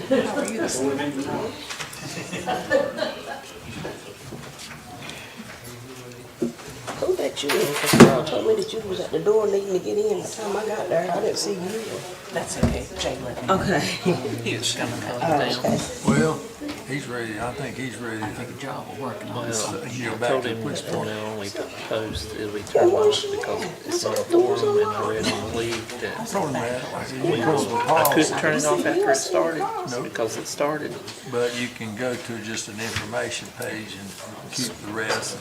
How are you this morning? Who let you in? Because Carl told me that you was at the door needing to get in. By the time I got there, I didn't see you. That's okay. Jay let me. Okay. He was coming down. Okay. Well, he's ready. I think he's ready. I think a job will work on this. Well, he I go back told to him the police that when department. I only post, it'll be turned off because it's on the forum and I read on the lead I that told him that. I said, you go to the I policy, couldn't turn it off after it started because it started. but you can go to just an information page and keep the rest.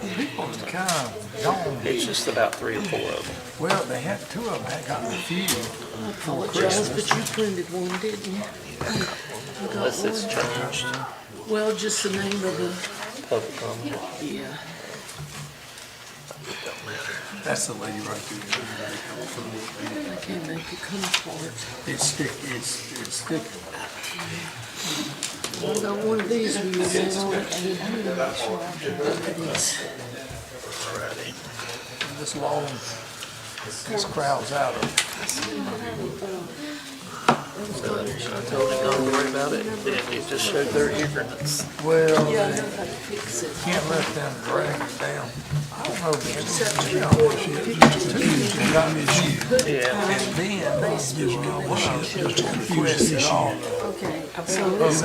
And people are kind of gone. It's just about 3 or 4 of them. Well, they had 2 of them had gotten refused before But Christmas. you printed one, didn't you? Unless it's changed. Well, just the name of the, Public comment. yeah. It don't matter. That's the lady right there. I can't make it come apart. It's stick. It's thick. I got one of these when you went on it. I need to make sure I can look at these. This long. This crowd's out of it. I told him don't worry about it. It just showed their ignorance. Well, Yeah, I know how to fix it. can't let them drag it down. I don't know, but you know, got me shit. Yeah. And then, one of them just confused it all. Okay, so this,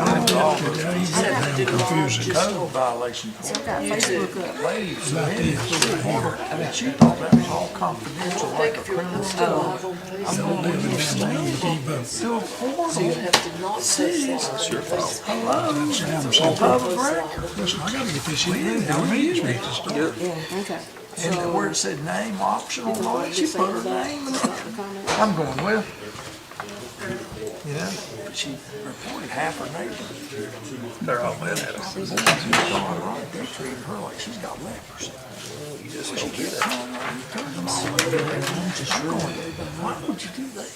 Code violation. I got Facebook up. Lady submitted to the report. I mean, she thought that was all confidential, like a criminal stuff. I'm gonna leave it in so So you have to not touch that. It's your fault. public record. Listen, I gotta get this in. Now, we need to start. Yeah, okay. And where it said name optional, Lord, she put her name in it. I'm going, well, you know, but she reported half her neighbors. They're all mad at us. She's going right, they treated her like she's got leprosy. You just don't do that. Why would you do that?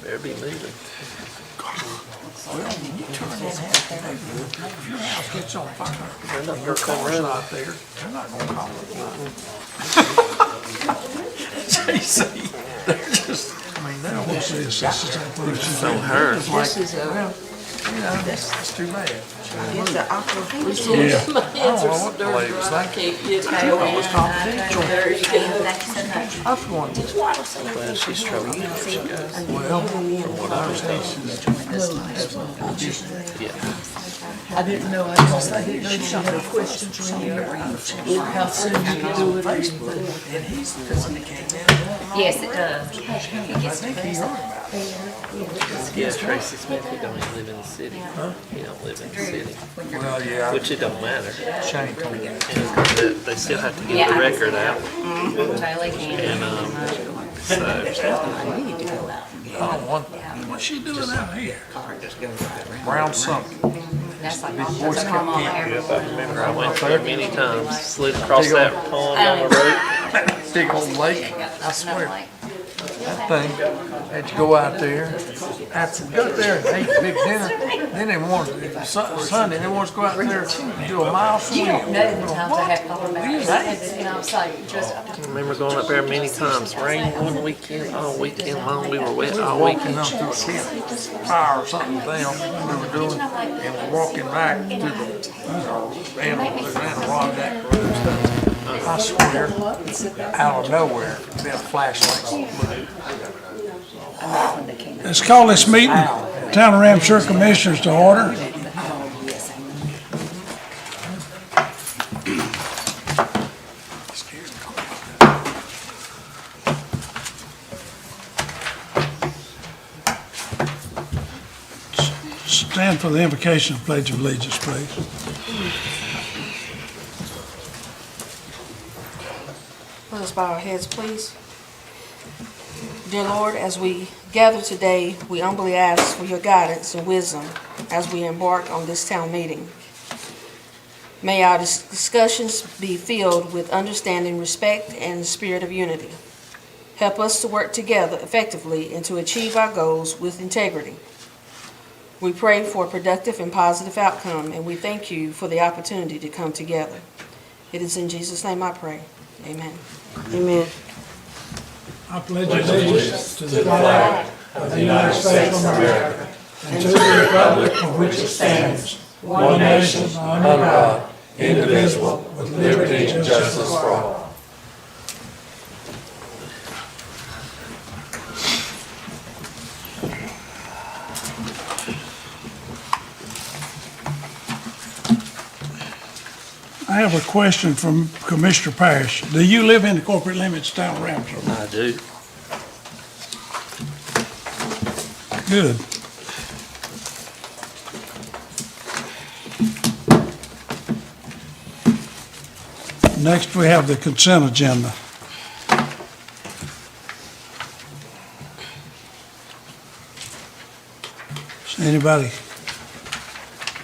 Better be moving. Well, when you turn that half the neighborhood, if your house gets on fire, They're not your gonna come car's running. not there, they're not gonna call it. JC, they're just, I mean, they don't want to see us. So her. This is a, Well, you know, that's too bad. it's an aqua. Yeah. I don't know what the lady was thinking. It was confidential. I was going, Well, she's trouble. She goes. well, what I was thinking, Yeah. I didn't know, I didn't know she had questions for you. How soon you could do it or anything. and he's the one that came in. Yes, it does. It I gets think he heard about it. Yeah, Tracy Smith, he don't even live in the city. He don't live in the city. Well, yeah, Which it don't matter. Shane told me. And they still have to get Yeah, the I- record out. Totally can. And so I need to go out. I don't want that. What's she doing out here? Brown something. That's like, that's a normal hair. I remember I went there many times, slid across that pond on the road. Big old lake, I swear. That thing, had to go out there, got there and ate a big dinner, then they wanted, Sunday, they wanted to go out there and do a mile swim. You don't know the times I have thought about These it. And I was like, just, I remember going up there many times. Rain one weekend, all weekend long. We were wet all Walking weekend. up through a campfire or something down, we were doing, and we're walking back to the animals, there's an Adirondack road stuff. I swear, out of nowhere, that flashlight blew. Let's call this meeting, Town of Ramseur Commissioners to order. Stand for the invocation of Pledge of Allegiance, please. Let us bow our heads, please. Dear Lord, as we gather today, we humbly ask for your guidance and wisdom as we embark on this town meeting. May our discussions be filled with understanding, respect, and the spirit of unity. Help us to work together effectively and to achieve our goals with integrity. We pray for a productive and positive outcome, and we thank you for the opportunity to come together. It is in Jesus' name I pray. Amen. Amen. I pledge allegiance to the flag of the United States of America and to the republic for which it stands, one nation, under God, indivisible, with liberty and justice for all. I have a question from Commissioner Parrish. Do you live in the corporate limits town of Ramseur? I do. Good. Next, we have the consent agenda. Has anybody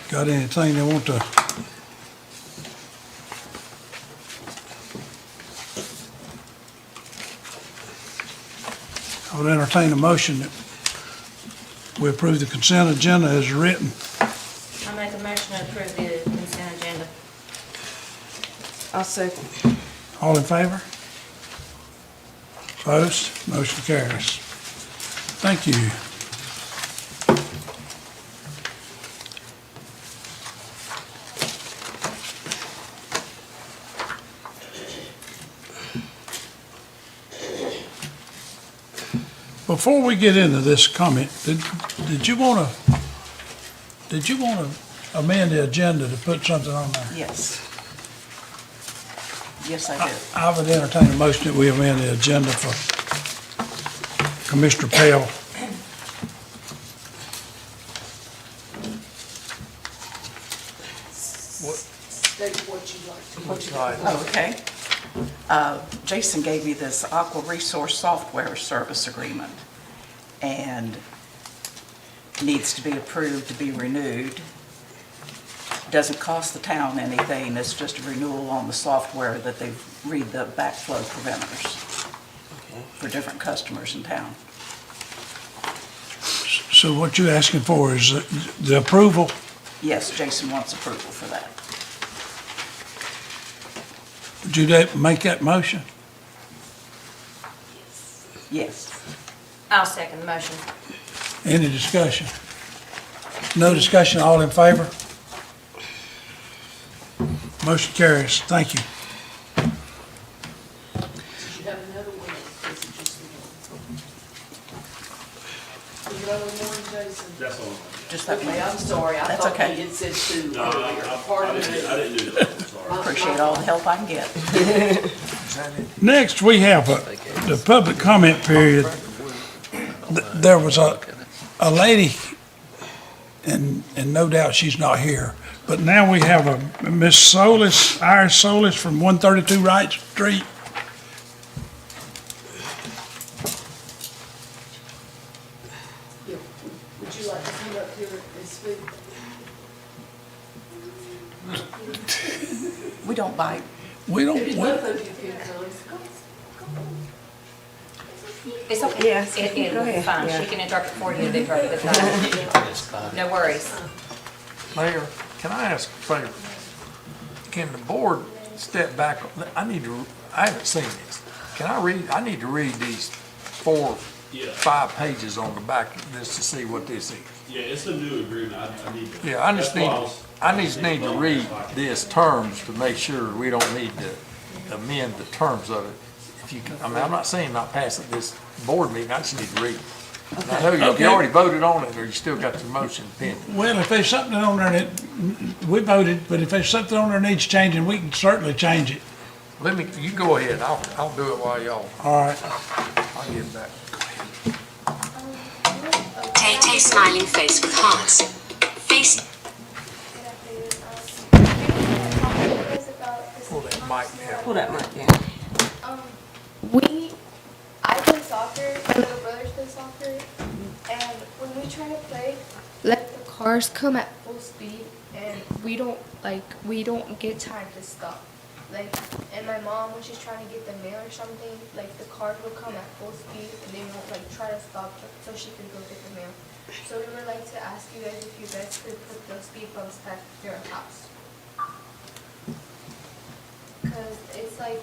got anything they want to? I would entertain a motion that we approve the consent agenda as written. I make a motion to approve the consent agenda. I'll second. All in favor? Opposed? Motion carries. Thank you. Before we get into this comment, did you want to amend the agenda to put something on there? Yes. Yes, I did. I would entertain a motion that we amend the agenda for Commissioner Pell. State what you'd like to. Looks like Oh, okay. Jason gave me this Aqua Resource Software Service Agreement, and needs to be approved to be renewed. Doesn't cost the town anything, it's just a renewal on the software that they read the backflow preventers for different customers in town. So what you're asking for is the approval? Yes, Jason wants approval for that. Would you make that motion? Yes. I'll second the motion. Any discussion? No discussion, all in favor? Motion carries. Thank you. Did you have another one, or is it just the one? Was there other one, Jason? That's all. Just that Okay, one? I'm sorry, I That's thought okay. you had said two No, earlier. Pardon me. I didn't do that, I'm sorry. Appreciate all the help I can get. Next, we have the public comment period. There was a lady, and no doubt she's not here, but now we have a Miss Solis, Iris Solis from 132 Wright Street. Yeah, would you like to come up here and speak? We don't bite. We don't, Maybe both of you can come. It's okay. Yes, It go will be ahead, fine. yeah. She can interpret for you the perfect time. No worries. Mayor, can I ask a favor? Can the board step back? I haven't seen this. I need to read these 4, Yeah. 5 pages on the back of this to see what this is. Yeah, it's a new agreement, I need to. Yeah, I just that's need, why was- I just need to read this terms to make sure we don't need to amend the terms of it. If you can, I mean, I'm not saying not pass it this board meeting, I just need to read it. And I know you Okay. already voted on it, or you still got your motion pending. well, if there's something on there that, we voted, but if there's something on there that needs changing, we can certainly change it. You go ahead, I'll do it while y'all, All right. I'll get it back. Tay smiling face with hearts. Face. Pull that mic down. Pull that mic down. I play soccer, my little brothers play soccer, and when we try to play, like the cars come at full speed, and we don't get time to stop. Like, and my mom, when she's trying to get the mail or something, like the cars will come at full speed, and they won't like try to stop so she can go get the mail. So we would like to ask you guys if you guys could put those speed bumps at your house. Because it's like,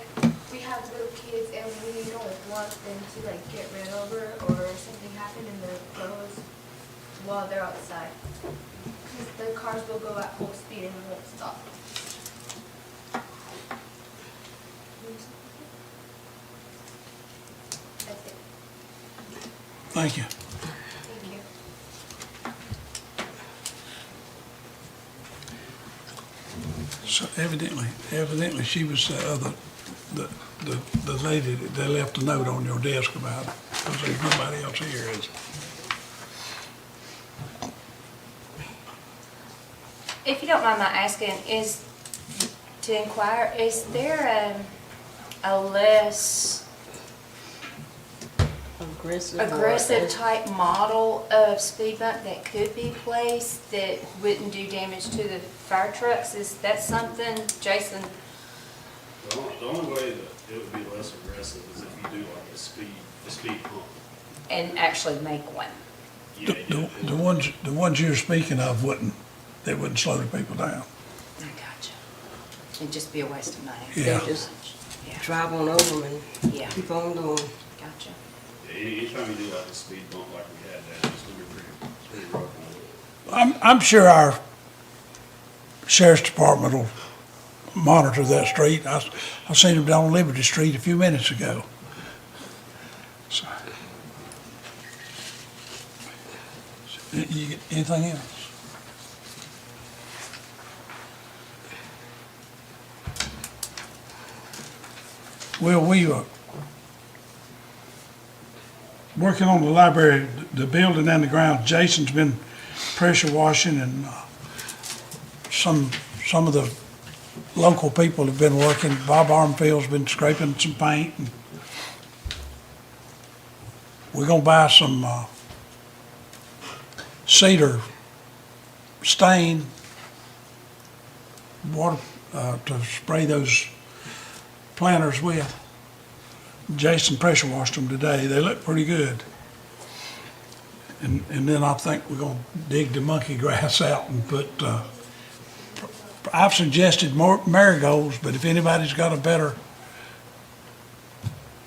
we have little kids and we don't want them to like get ran over or something happen in their clothes. while they're outside. Because the cars will go at full speed and won't stop. That's it. Thank you. Thank you. So evidently she was the lady that they left a note on your desk about it, because there's nobody else here, is there? If you don't mind my asking, to inquire, is there a less aggressive type model of speed bump that could be placed that wouldn't do damage to the fire trucks? Is that something, Jason? The only way that it would be less aggressive is if you do like a speed hump. And actually make one? Yeah, The ones you're speaking of they wouldn't slow the people down. I gotcha. It'd just be a waste of money. Yeah. Just Yeah, drive on over them and yeah, keep on going. gotcha. anytime you do like a speed bump like we had that, it's gonna be pretty rough. I'm sure our sheriff's department will monitor that street. I seen them down on Liberty Street a few minutes ago. So, anything else? Well, we are working on the library, the building and the grounds. Jason's been pressure washing, and some of the local people have been working. Bob Armfield's been scraping some paint. And we're gonna buy some cedar stain water to spray those planters with. Jason pressure washed them today. They look pretty good. And then I think we're gonna dig the monkey grass out and put, I've suggested more marigolds, but if anybody's got a better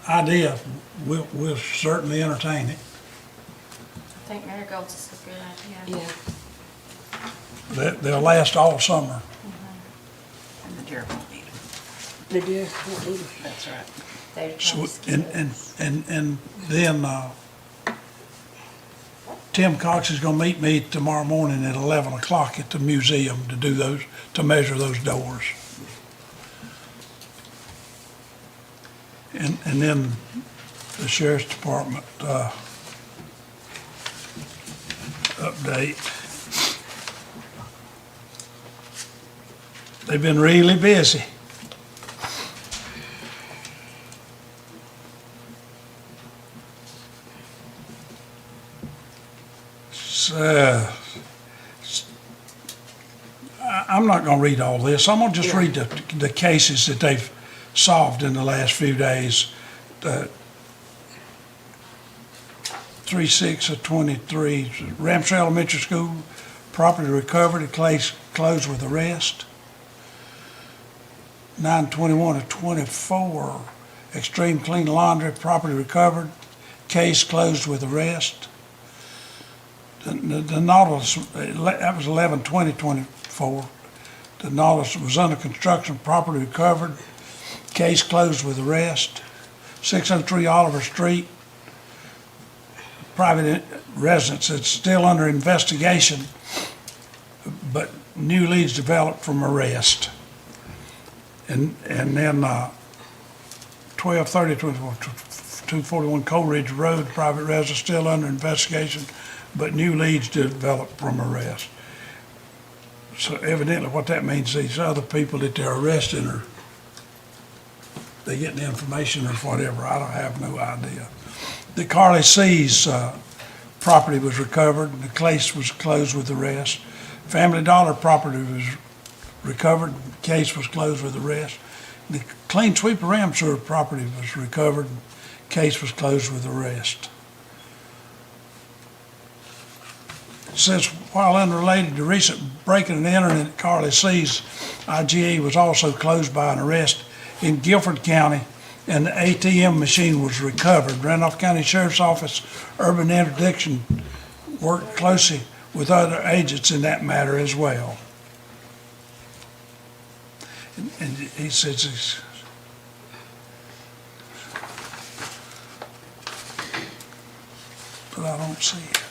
idea, we'll certainly entertain it. I think marigolds is a good idea. Yeah. They'll last all summer. And the deer won't eat them. The deer won't eat 'em. That's right. They're So, close. and then, Tim Cox is gonna meet me tomorrow morning at 11 o'clock at the museum to do those, to measure those doors. And then the sheriff's department, update. They've been really busy. So, I'm not gonna read all this. I'm gonna just read the cases that they've solved in the last few days. 3/6 of 23, Ramseur Elementary School, property recovered, a case closed with arrest. 9/21 of 24, Extreme Clean Laundry, property recovered, case closed with arrest. The Nautilus, that was 11/20/24. The Nautilus was under construction, property recovered, case closed with arrest. 603 Oliver Street, private residence, it's still under investigation, but new leads developed from arrest. And then 12/30/24, 241 Coleridge Road, private residence, still under investigation, but new leads developed from arrest. So evidently what that means, these other people that they're arresting are, they getting the information or whatever, I don't have no idea. The Carly C's property was recovered, and the case was closed with arrest. Family Dollar property was recovered, case was closed with arrest. The Clean Sweeper Ramseur property was recovered, case was closed with arrest. It says, while unrelated to recent breaking and entering at Carly C's, IGA was also closed by an arrest in Guilford County, and the ATM machine was recovered. Randolph County Sheriff's Office Urban Interdiction work closely with other agents in that matter as well. And he says he's, but I don't see it.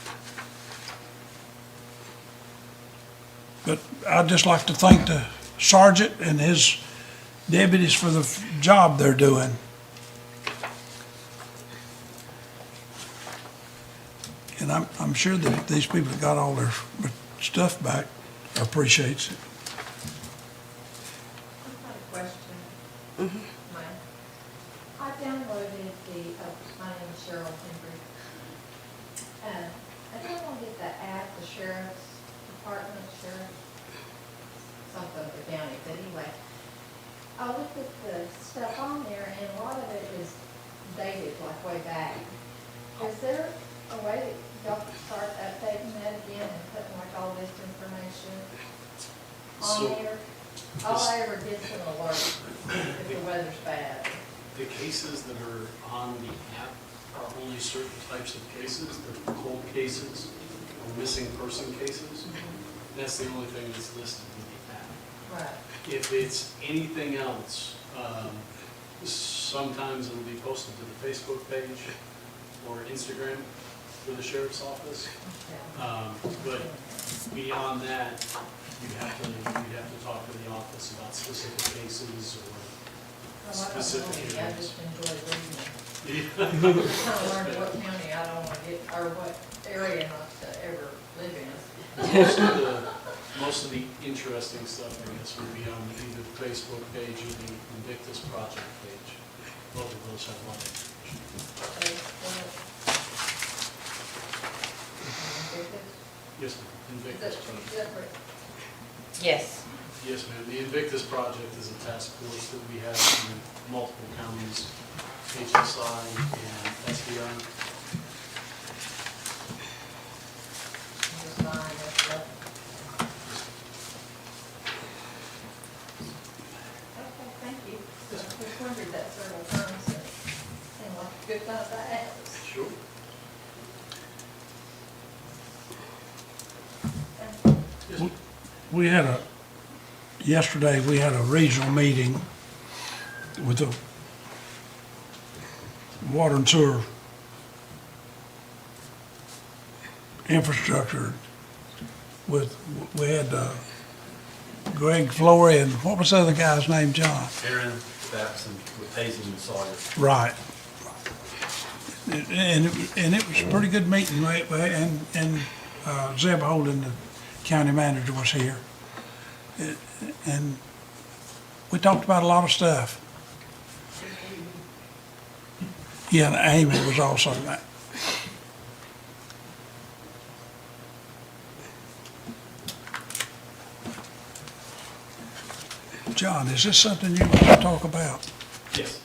But I'd just like to thank the sergeant and his deputies for the job they're doing. And I'm sure that these people that got all their stuff back appreciates it. I've got a question. Mine. I downloaded my name is Cheryl Henry. I don't want to get the app, the sheriff's department, something of the county, but anyway. I looked at the stuff on there and a lot of it is dated, like way back. Is there a way that y'all can start updating that again and putting like all this information So, on there? All I ever get is an alert if the weather's bad. the cases that are on the app are only certain types of cases, they're cold cases or missing person cases. That's the only thing that's listed in the app. Right. If it's anything else, sometimes it'll be posted to the Facebook page or Instagram for the sheriff's office. But beyond that, you'd have to talk to the office about specific cases or specific I areas. just enjoy reading it. I'm trying to learn what county I don't want to get, or what area not to ever live in. Most of the interesting stuff, I guess, would be on either the Facebook page or the Invictus Project page. Both of those have a lot of information. Yes, ma'am. Invictus Project. Yes. Yes, ma'am. The Invictus Project is a task force that we have in multiple counties, HSI and SBI. Just mine, that's it. Okay, thank you. I just wondered that several times, and it seemed like a good time to ask. Sure. Yes, ma'am. Yesterday, we had a regional meeting with the water and sewer infrastructure we had Greg Flory and what was the other guy's name, John? Aaron Babson with Hazen and Sawyer. Right. And it was a pretty good meeting, and Zeb Holden, the county manager, was here. And we talked about a lot of stuff. Yeah, and Amy was also there. John, is this something you want to talk about? Yes.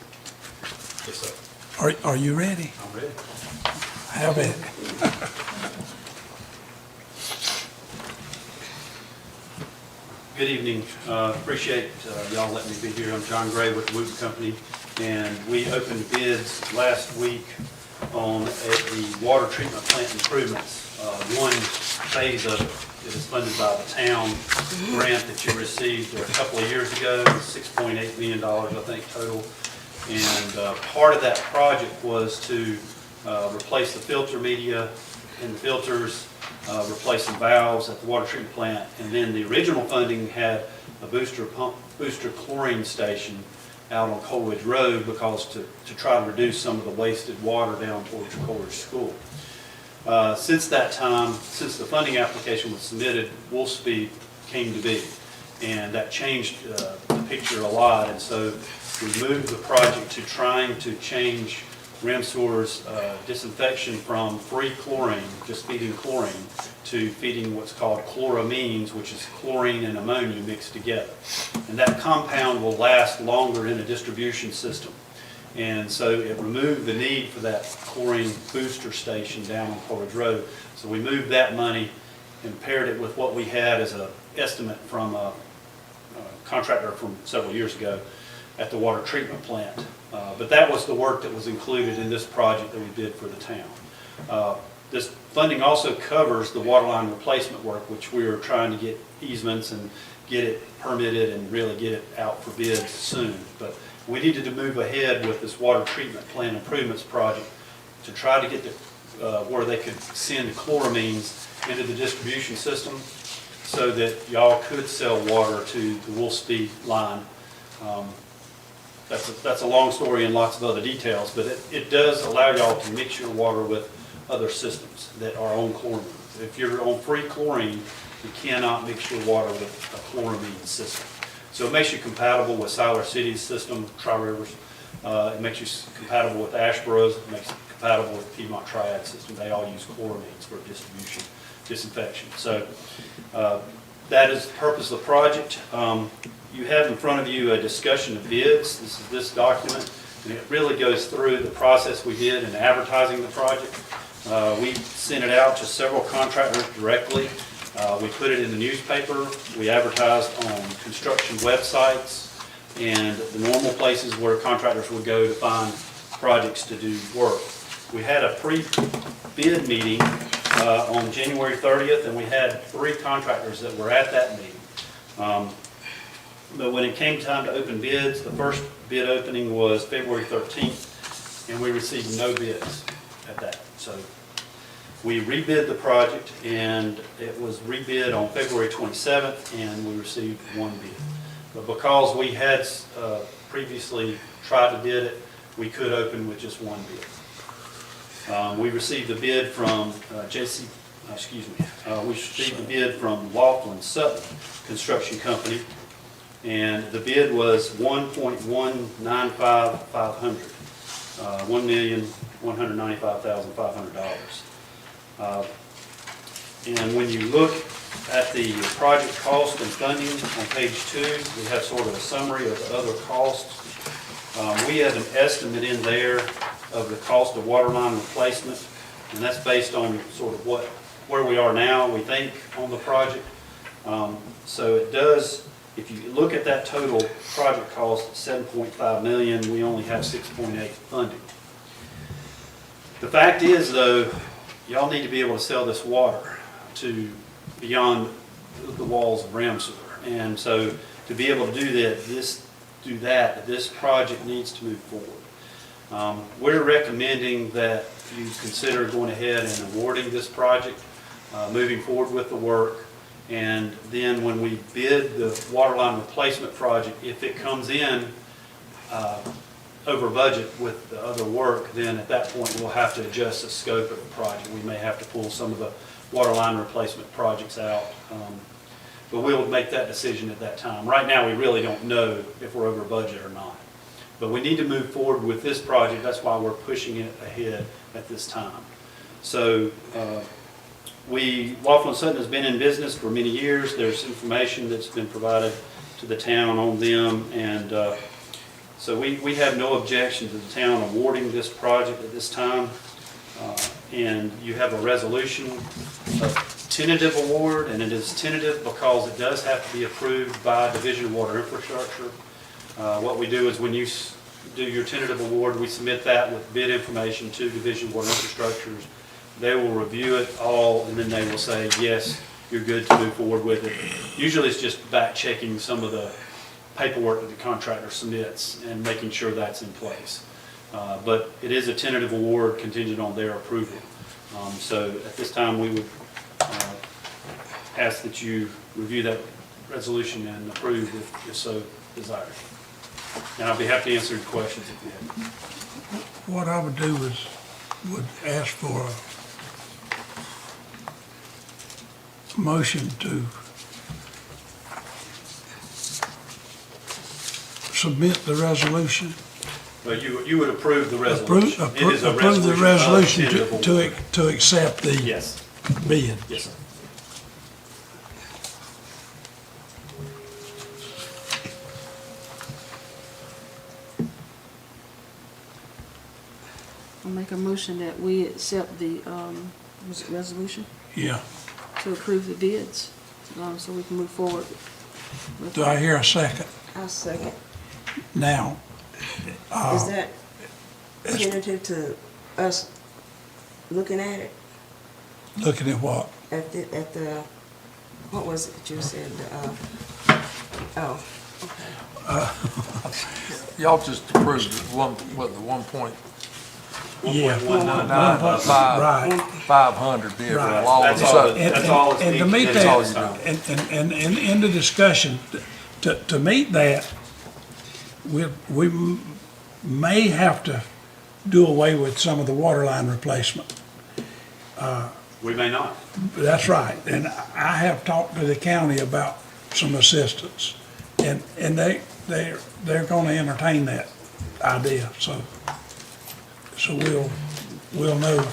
Yes, sir. Are you ready? I'm ready. Have it. Good evening. Appreciate y'all letting me be here. I'm John Gray with the Wooten Company, and we opened bids last week on the water treatment plant improvements. One phase of it is funded by the town grant that you received a couple of years ago, $6.8 million, I think, total. And part of that project was to replace the filter media in the filters, replace some valves at the water treatment plant, and then the original funding had a booster chlorine station out on Coleridge Road because to try to reduce some of the wasted water down towards Coleridge School. Since that time, since the funding application was submitted, Wolfspeed came to be, and that changed the picture a lot, and so we moved the project to trying to change Ramseur's disinfection from free chlorine, just feeding chlorine, to feeding what's called chloramines, which is chlorine and ammonia mixed together. And that compound will last longer in a distribution system. And so it removed the need for that chlorine booster station down on Coleridge Road. So we moved that money and paired it with what we had as an estimate from a contractor from several years ago at the water treatment plant. But that was the work that was included in this project that we did for the town. This funding also covers the water line replacement work, which we are trying to get easements and get it permitted and really get it out for bids soon. But we needed to move ahead with this water treatment plant improvements project to try to get where they could send chloramines into the distribution system so that y'all could sell water to the Wolfspeed line. That's a long story and lots of other details, but it does allow y'all to mix your water with other systems that are on chlorine. If you're on free chlorine, you cannot mix your water with a chloramine system. So it makes you compatible with Siler City's system, Tri-Rivers. It makes you compatible with Ashboro's. It makes it compatible with Piedmont Triad system. They all use chloramines for distribution, disinfection. So that is the purpose of the project. You have in front of you a discussion of bids. This is this document, and it really goes through the process we did in advertising the project. We sent it out to several contractors directly. We put it in the newspaper. We advertised on construction websites and the normal places where contractors would go to find projects to do work. We had a pre-bid meeting on January 30th, and we had 3 contractors that were at that meeting. But when it came time to open bids, the first bid opening was February 13th, and we received no bids at that. So we rebid the project, and it was rebid on February 27th, and we received 1 bid. But because we had previously tried to bid it, we could open with just 1 bid. We received a bid from we received a bid from Laughlin Sutton Construction Company, and the bid was $1,195,500, $1,195,500. And when you look at the project cost and funding on page 2, we have sort of a summary of the other costs. We have an estimate in there of the cost of water line replacement, and that's based on sort of where we are now, we think, on the project. So it does, if you look at that total project cost, $7.5 million, we only have $6.8 funding. The fact is, though, y'all need to be able to sell this water to beyond the walls of Ramseur. And so to be able to do that, this project needs to move forward. We're recommending that you consider going ahead and awarding this project, moving forward with the work, and then when we bid the water line replacement project, if it comes in over budget with the other work, then at that point we'll have to adjust the scope of the project. We may have to pull some of the water line replacement projects out, but we'll make that decision at that time. Right now we really don't know if we're over budget or not. But we need to move forward with this project. That's why we're pushing it ahead at this time. So Laughlin Sutton has been in business for many years. There's information that's been provided to the town on them. And so we have no objection to the town awarding this project at this time. And you have a resolution of tentative award, and it is tentative because it does have to be approved by Division of Water Infrastructure. What we do is when you do your tentative award, we submit that with bid information to Division of Water Infrastructure. They will review it all, and then they will say, yes, you're good to move forward with it. Usually it's just back checking some of the paperwork that the contractor submits and making sure that's in place. But it is a tentative award contingent on their approval. So at this time, we would ask that you review that resolution and approve if so desired. And I'll be happy to answer your questions if you have. What I would do is, would ask for a motion to submit the resolution. Well, you would approve the resolution. It is a Approve the resolution resolution to accept the Yes, bid. yes, sir. I'll make a motion that we accept the, was it resolution? Yeah. To approve the bids, so we can move forward. Do I hear a second? I'll second. Now, Is that tentative to us looking at it? Looking at what? At the, what was it that you said, oh, Y'all just approved it, the 1.500 Yeah. 500 bid. Right. All of a sudden, That's all it's And to meet being- all that, you're and in the discussion, to meet that, we may have to do away with some of the water line replacement. We may not. That's right, and I have talked to the county about some assistance, and they're gonna entertain that idea, so we'll know,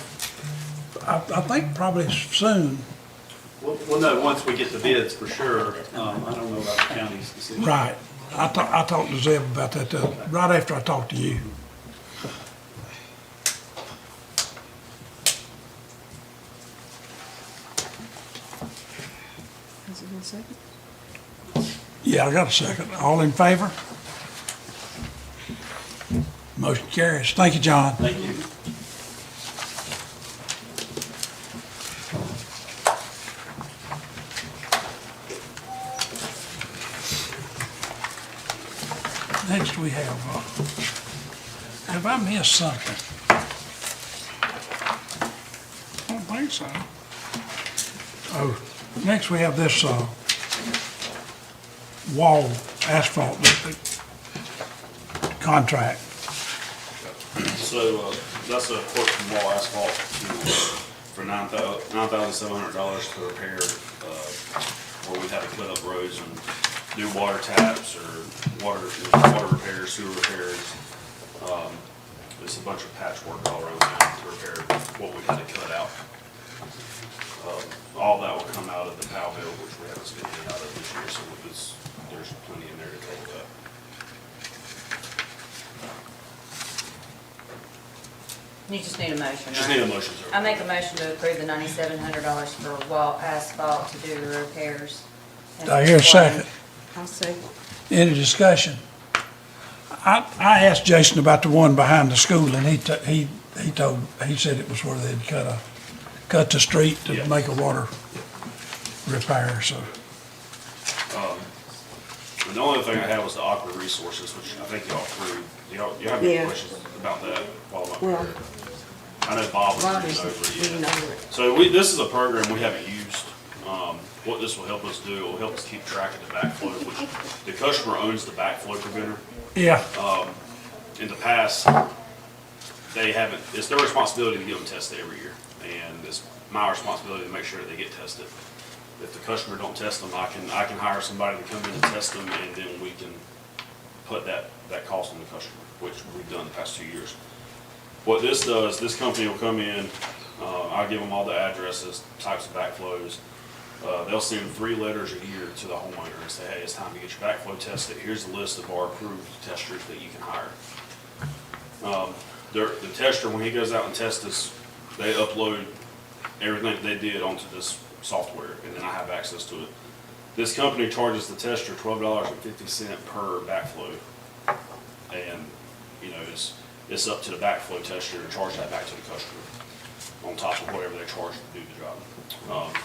I think probably soon. We'll know once we get the bids for sure. I don't know about the county's decision. Right, I talked to Zeb about that, right after I talked to you. has it been second? Yeah, I got a second. All in favor? Motion carries. Thank you, John. Thank you. Next we have I missed something? I don't think so. Oh, next we have this, wall asphalt, contract. So, that's a quote from Wall Asphalt for $9,700 to repair, where we've had to cut up roads and do water taps or water repairs, sewer repairs. It's a bunch of patchwork all around town to repair what we had to cut out. All that will come out of the POW bill, which we haven't spent any out of this year, so there's plenty in there to cover that. You just need a motion, right? Just need a motion, sir. I make a motion to approve the $9,700 for wall asphalt to do the repairs. Do I hear a second? I'll say, Any discussion? I asked Jason about the one behind the school, and he said it was where they'd cut the street to Yeah. make a water repair, so. And the only thing I had was the Aqua Resources, which I think y'all approved. You have any Yeah. questions about that while I'm up well, here? I know Bob was Bob reading is over it. reading Yeah. over it. So this is a program we haven't used. What this will help us do, it will help us keep track of the backflow, which the customer owns the backflow preventer. Yeah, In the past, they haven't, it's their responsibility to get them tested every year. And it's my responsibility to make sure they get tested. If the customer don't test them, I can hire somebody to come in and test them, and then we can put that cost on the customer, which we've done the past 2 years. What this does, this company will come in, I'll give them all the addresses, types of backflows. They'll send 3 letters a year to the homeowner and say, hey, it's time to get your backflow tested. Here's the list of our approved testers that you can hire. The tester, when he goes out and tests this, they upload everything that they did onto this software, and then I have access to it. This company charges the tester $12.50 per backflow. And, it's up to the backflow tester to charge that back to the customer on top of whatever they charge to do the job.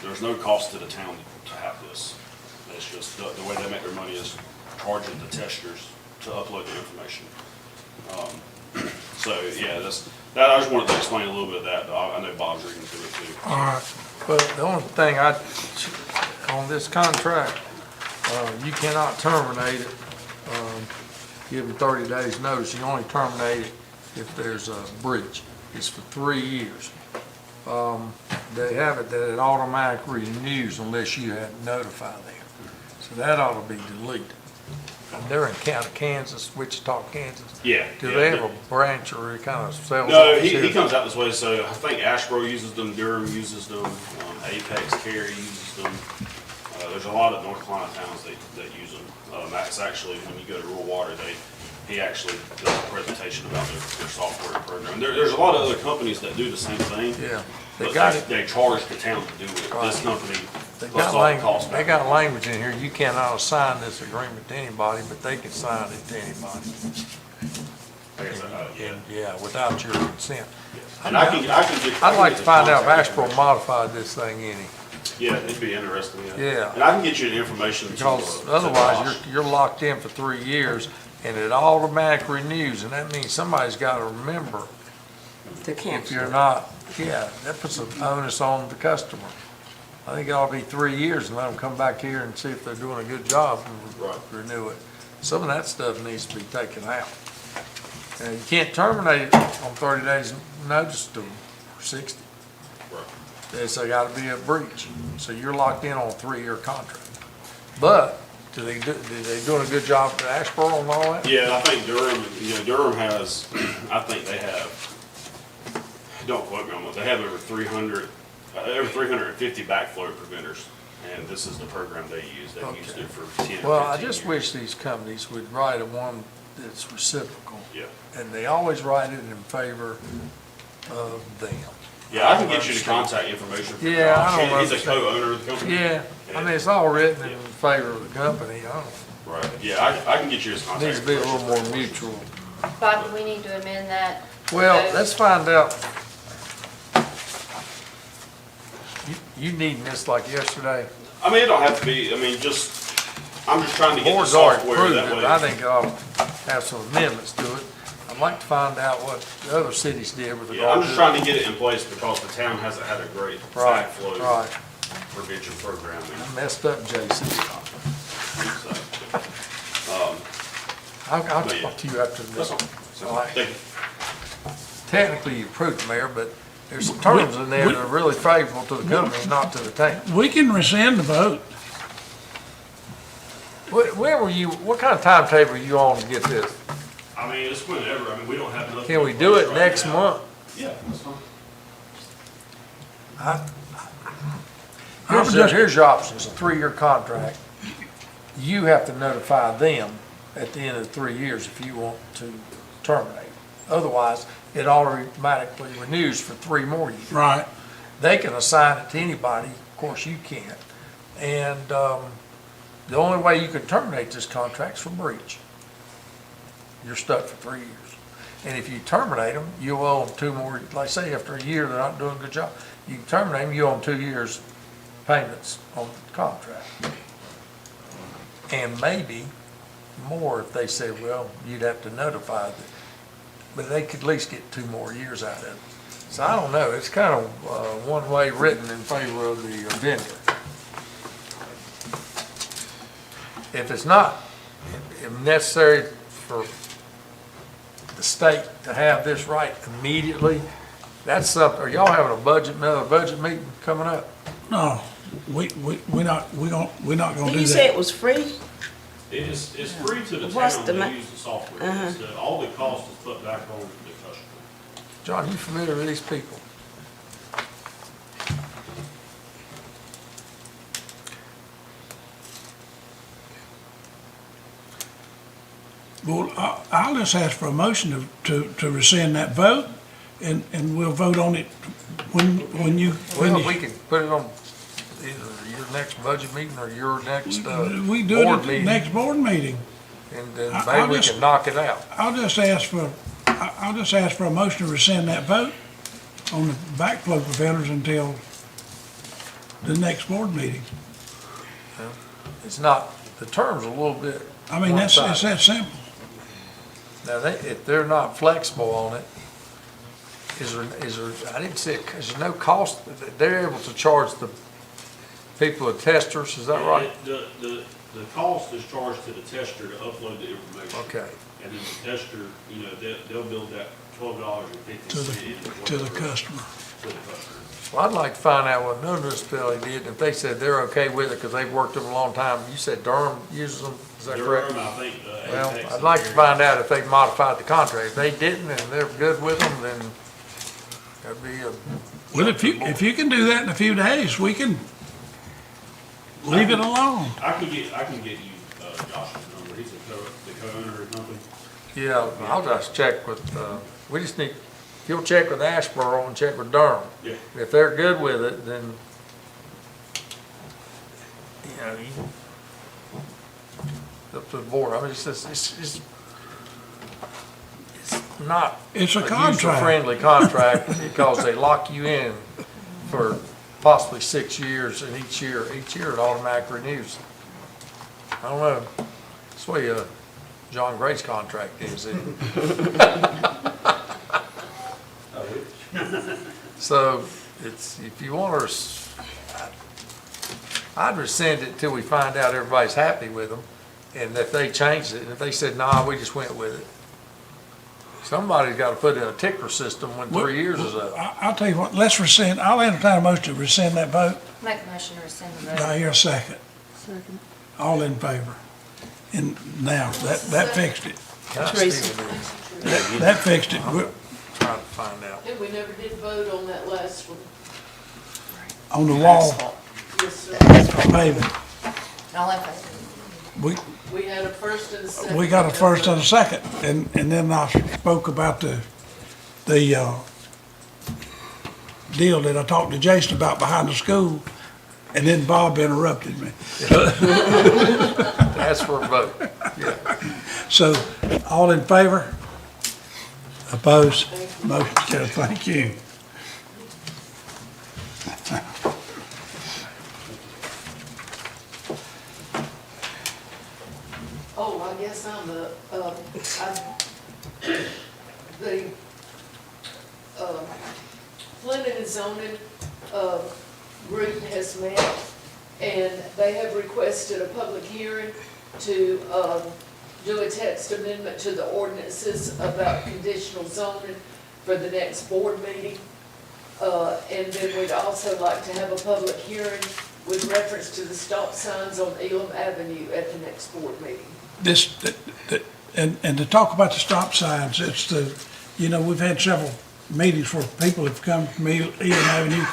There's no cost to the town to have this. It's just the way they make their money is charging the testers to upload the information. So, yeah, that I just wanted to explain a little bit of that, but I know Bob's reading through it too. all right. But the only thing on this contract, you cannot terminate it, give them 30 days notice. You only terminate it if there's a breach. It's for 3 years. They have it that it automatically renews unless you had notified them. So that ought to be deleted. And they're in county Kansas, Wichita, Kansas. Yeah. Do they have a branch or it kind of sells? No, office he here? comes out this way, so I think Asheboro uses them, Durham uses them, Apex, Cary uses them. There's a lot of North Carolina towns that use them. That's actually, when you go to rural water, he actually does a presentation about their software program. There's a lot of other companies that do the same thing. Yeah. But got it. they charge the town to do it. This Right. company They puts got all the costs language, they back. got language in here, you cannot assign this agreement to anybody, but they can sign it to anybody. I guess yeah. Yeah, without your consent. And I can get. I'd like to find out if contact Asheboro information. modified this thing any, Yeah, it'd be interesting, yeah. Yeah. And I can get you the information. to, because to otherwise Josh. you're locked in for 3 years and it automatically renews, and that means somebody's gotta remember. To If cancel. you're not, yeah, that puts an onus on the customer. I think it ought to be 3 years and let them come back here and see if they're doing a good job and Right. renew it. Some of that stuff needs to be taken out. And you can't terminate it on 30 days notice to 60. Right. It's gotta be a breach. So you're locked in on a 3-year contract. But do they doing a good job at Asheboro and all that? Yeah, I think Durham, Durham has, I think they have, don't quote me on what, they have over 350 backflow preventers. And this is the program they use. They've used Okay. it for 10 or 15 Well, I just years. wish these companies would write a one that's reciprocal. Yeah. And they always write it in favor of them. Yeah, I can get you the contact information. For Yeah, Josh. I don't He's a understand. co-owner of the company. Yeah, I mean, it's all written in favor of the company. I don't, Right, yeah, I can get you his contact. needs to be a little information. more mutual. Bob, do we need to amend that? Well, Vote? let's find out. You needing this like yesterday? I mean, it don't have to be, I mean, I'm just trying to get the Board's already software approved that it, way. but I think it ought to have some amendments to it. I'd like to find out what the other cities did with Yeah, regard I'm to just it. trying to get it in place because the town hasn't had a great Right, backflow right. prevention program. I messed up Jason's. I'll But yeah. talk to you after That's this. all. All right. Thank you. Technically, you approved it, Mayor, but there's some terms in there that are really favorable to the company, not to the town. We can rescind the vote. Where were you, what kind of timetable are you on to get this? I mean, it's whenever, I mean, we don't have nothing. Can we in do place it right next now. month? Yeah, that's fine. Here's your options, a 3-year contract. You have to notify them at the end of the 3 years if you want to terminate. Otherwise, it automatically renews for 3 more years. Right. They can assign it to anybody, of course you can't. And the only way you can terminate this contract is for breach. You're stuck for 3 years. And if you terminate them, you owe them 2 more, like say after a year they're not doing a good job, you can terminate them, you owe them 2 years payments on the contract. And maybe more if they say, well, you'd have to notify them. But they could at least get 2 more years out of it. So I don't know, it's kind of one way written in favor of the vendor. If it's not if necessary for the state to have this right immediately, that's something, are y'all having another budget meeting coming up? No, we're not gonna Did do you say that. it was free? It's free to the What's town the to ma- use the software. Uh-huh. All the cost is put back on the customer. John, you familiar with these people? Well, I'll just ask for a motion to rescind that vote, and we'll vote on it when you. Well, we can put it on either your next budget meeting or your next We do it board at the meeting, next board meeting. and then I'll maybe we just- can knock it out. I'll just ask for a motion to rescind that vote on the backflow preventers until the next board meeting. It's not, the term's a little bit I mean, it's one-sided. that simple. Now, if they're not flexible on it, is there, I didn't see it, is there no cost, they're able to charge the people, the testers, is that right? The cost is charged to the tester to upload the information. Okay. And then the tester, they'll build that $12.50 To the customer. To the customer. Well, I'd like to find out what another municipality did, if they said they're okay with it, because they've worked them a long time. You said Durham uses them, is that correct? Durham, I think, Well, Apex I'd like to and find out if they modified the contract. If they didn't, and they're good with them, then that'd be a. Well, if you can do that in a few days, we can leave it alone. I can get you Josh's number. He's the co-owner of the company. Yeah, I'll just check with, we just need, you'll check with Asheboro and check with Durham. Yeah. If they're good with it, then, up to the board. I mean, it's not It's a a contract. user-friendly contract because they lock you in for possibly 6 years, and each year it automatically renews. I don't know. That's the way John Gray's contract is, isn't it? So it's, if you want to, I'd rescind it till we find out everybody's happy with them. And if they changed it, and if they said, nah, we just went with it. Somebody's got to put in a ticker system when 3 years is up. I'll tell you what, let's rescind, I'll entertain a motion to rescind that vote. Make a motion to rescind the Do I vote. hear a second? Second. All in favor? And now, that fixed it. Can I Teresa. steal this? That fixed it. Trying to find out. And we never did vote on that last one. On the wall, Yes, sir. paving, All in favor? We had a first and a second. we got a first and a second, and then I spoke about the deal that I talked to Jason about behind the school, and then Bob interrupted me. Ask for a vote. So, all in favor? Opposed? Motion carries. Thank you. Oh, I guess I'm the planning and zoning, group has met, and they have requested a public hearing to, do a text amendment to the ordinances about conditional zoning for the next board meeting. And then we'd also like to have a public hearing with reference to the stop signs on Elam Avenue at the next board meeting. And to talk about the stop signs, it's we've had several meetings where people have come from Elam Avenue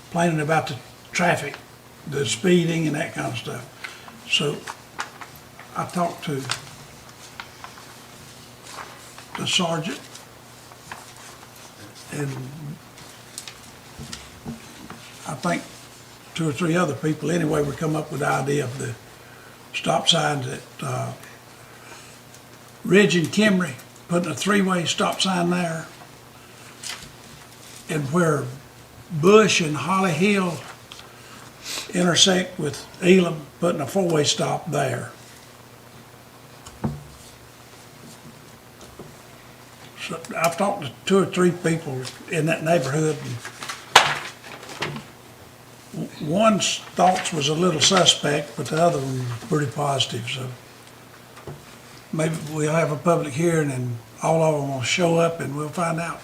complaining about the traffic, the speeding and that kind of stuff. So I talked to the sergeant, and I think 2 or 3 other people anyway would come up with the idea of the stop signs at Ridge and Kimry, putting a 3-way stop sign there. And where Bush and Holly Hill intersect with Elam, putting a 4-way stop there. So I've talked to 2 or 3 people in that neighborhood, and one's thoughts was a little suspect, but the other one was pretty positive, so maybe we'll have a public hearing and all of them will show up and we'll find out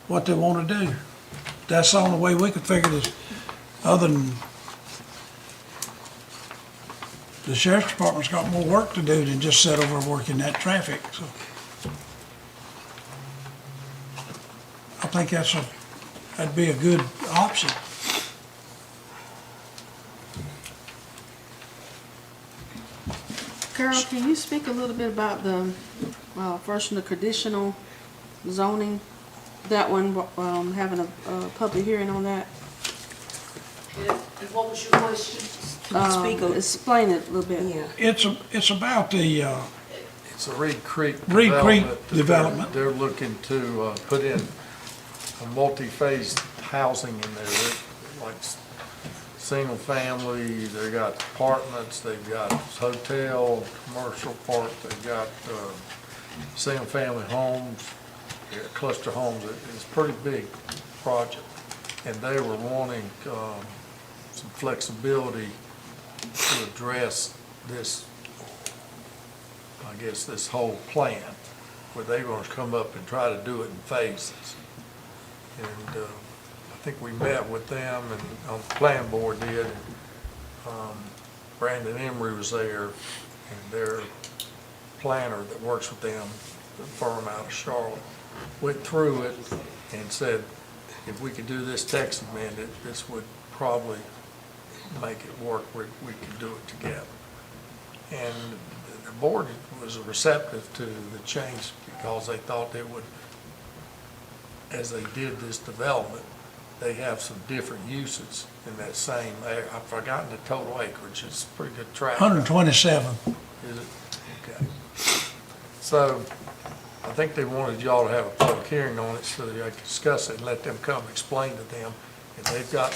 what they want to do. That's the only way we could figure this, other than the sheriff's department's got more work to do than just sit over and work in that traffic, so. I think that'd be a good option. Carol, can you speak a little bit about the, first, the conditional zoning? That one, having a public hearing on that? And what was your question? Speak a- Explain it a little bit. Yeah. It's about the, It's a Reed Creek Reed Creek development. development. They're looking to put in a multi-phase housing in there, like single family, they got apartments, they've got hotel, commercial park, they've got single family homes, cluster homes. It's a pretty big project. And they were wanting some flexibility to address this, I guess, this whole plan, where they were going to come up and try to do it in phases. And I think we met with them, and on the plan board did, and Brandon Emery was there, and their planner that works with them, the firm out of Charlotte, went through it and said, if we could do this text amendment, this would probably make it work, we could do it together. And the board was receptive to the change because they thought it would, as they did this development, they have some different uses in that same area. I've forgotten the total acreage, it's a pretty good tract. 127. Is it? Okay. So, I think they wanted y'all to have a public hearing on it so that I could discuss it and let them come explain to them. And they've got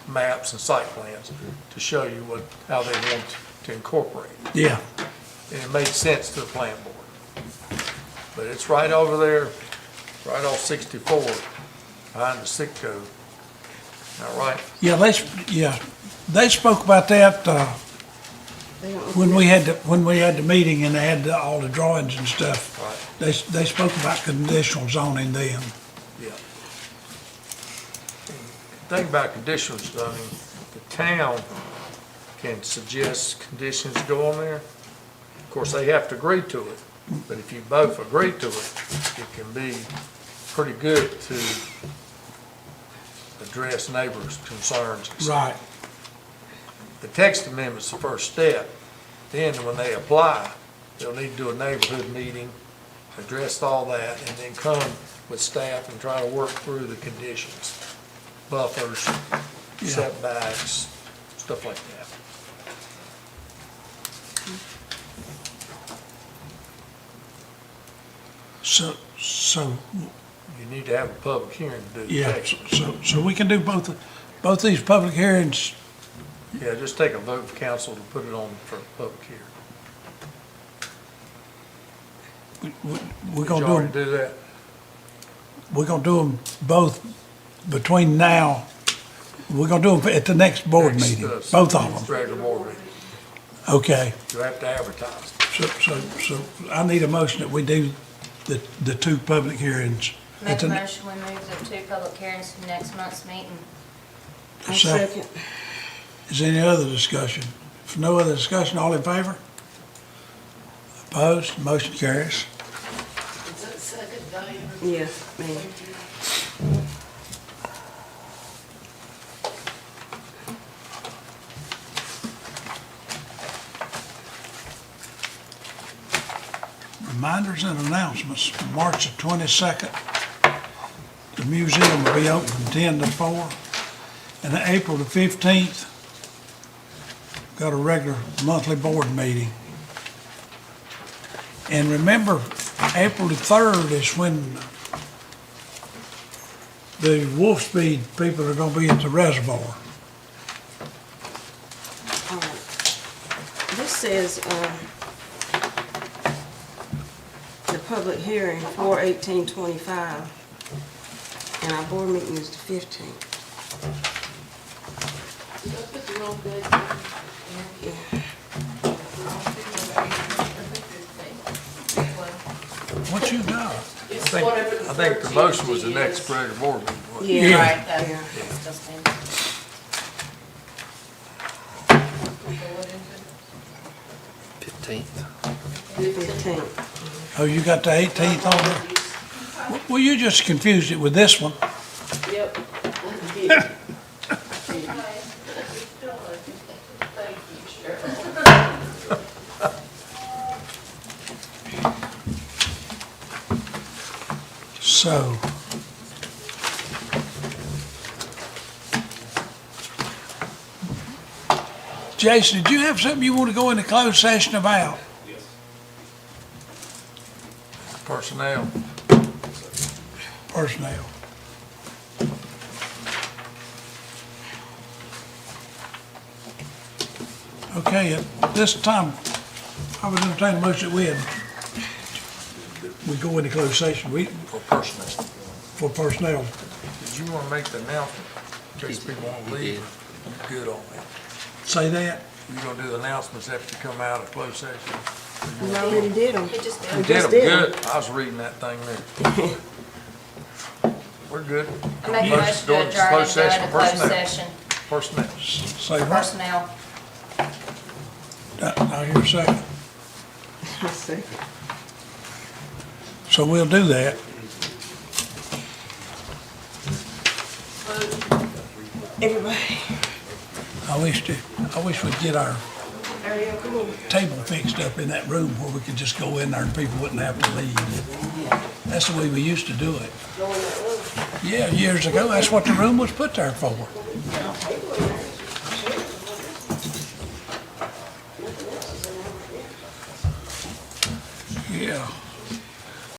maps and site plans to show you how they want to incorporate it. Yeah, And it made sense to the plan board. But it's right over there, right off 64, behind the sick code. All right? yeah, they spoke about that, when we had the meeting and they had all the drawings and stuff. Right. They spoke about conditional zoning then. Yeah. The thing about conditional zoning, the town can suggest conditions to go on there. Of course, they have to agree to it, but if you both agree to it, it can be pretty good to address neighbors' concerns. Right. The text amendment's the first step. Then when they apply, they'll need to do a neighborhood meeting, address all that, and then come with staff and try to work through the conditions, buffers, Yeah. setbacks, stuff like that. So, You need to have a public hearing to do the yeah, text. so we can do both these public hearings. Yeah, just take a vote of council to put it on for a public hearing. We're Did gonna you do already them, do that? we're gonna do them both between now, we're gonna do them at the next board Next, meeting, uh, both of them. Regular board meeting. Okay, You have to advertise. so I need a motion that we do the two public hearings. Make at a the- motion, we move the two public hearings to next month's meeting. I Second. second. Is there any other discussion? If no other discussion, all in favor? Opposed? Motion carries. Is that second, Diana? Yeah, man. Reminders and announcements, March the 22nd, the museum will be open from 10 to 4. And April the 15th, got a regular monthly board meeting. And remember, April the 3rd is when the Wolf Speed people are gonna be at the reservoir. This says, the public hearing, 4/18/25, and our board meeting is the 15th. Did I put the wrong date? What you got? It's I whatever think, I think the 13th motion was the is. next regular board meeting. wasn't it? Yeah. Right, Yeah. it's just been. 15th. 15th. Oh, you got the 18th on there? Well, you just confused it with this one. Yep. Thank you, Cheryl. So. Jason, did you have something you want to go into closed session about? Personnel. Personnel. Okay, at this time, I would entertain a motion that we go into closed session, For personnel. for personnel. Did you want to make the announcement in case people want to leave? You good on that? Say that? You gonna do the announcements after you come out of closed session? We already did them. It just You We did just them, did 'em. good. I was reading that thing there. We're good. I make a Motion motion go to into adjourn and closed go session into for closed personnel. session. Personnel. Say what? Personnel. I hear a second. Second. So we'll do that. Everybody. I wish we'd get our table fixed up in that room where we could just go in there and people wouldn't have to leave. That's the way we used to do it. Yeah, years ago, that's what the room was put there for. Yeah.